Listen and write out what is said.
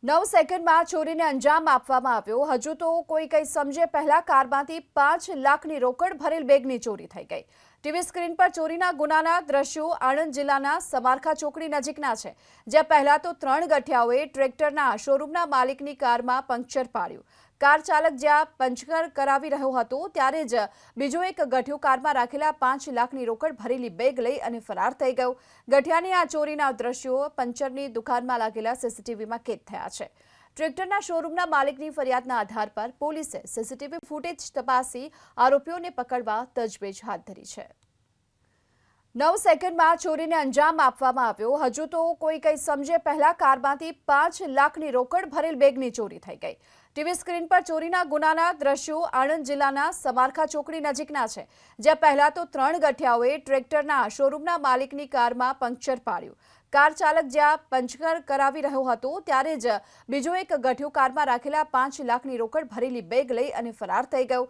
9 સેકન્ડમાં ચોરીને અંજામ આપવામાં આવ્યો। હજુ તો કોઈ કંઈ સમજે પહેલા કારમાંથી 5 લાખની રોકડ ભરેલ બેગની ચોરી થઈ ગઈ। ટીવી સ્ક્રીન પર ચોરીના ગુનાના દ્રશ્યો આણંદ જિલ્લાના સમારખા ચોકડી નજીકના છે, જ્યાં પહેલા તો 3 ગઠિયાઓએ ટ્રેક્ટરના શોરૂમના માલિકની કારમાં પંક્ચર પાડ્યું। કાર ચાલક જ્યાં પંચર કરાવી રહ્યો હતો ત્યારે જ બીજો એક ગઠિયો કારમાં રાખેલા 5 લાખની રોકડ ભરેલી બેગ લઈ અને ફરાર થઈ ગયો। ગઠિયાની આ ચોરીના દ્રશ્યો પંચરની દુકાનમાં લાગેલા સીસીટીવીમાં કેદ થયા છે। ટ્રેક્ટરના શોરૂમના માલિકની ફરિયાદના આધાર પર પોલીસે સીસીટીવી ફૂટેજ તપાસી આરોપીઓને પકડવા તજવીજ હાથ ધરી છે। 9 સેકન્ડમાં ચોરીને અંજામ આપવામાં આવ્યો। હજુ તો કોઈ કંઈ સમજે પહેલા કારમાંથી 5 લાખની રોકડ ભરેલ બેગની ચોરી થઈ ગઈ। ટીવી સ્ક્રીન પર ચોરીના ગુનાના દ્રશ્યો આણંદ જિલ્લાના સમારખા ચોકડી નજીકના છે, જ્યાં પહેલા તો 3 ગઠિયાઓએ ટ્રેક્ટરના શોરૂમના માલિકની કારમાં પંક્ચર પાડ્યું। કાર ચાલક જ્યાં પંચર કરાવી રહ્યો હતો ત્યારે જ બીજો એક ગઠિયો કારમાં રાખેલા 5 લાખની રોકડ ભરેલી બેગ લઈ અને ફરાર થઈ ગયો।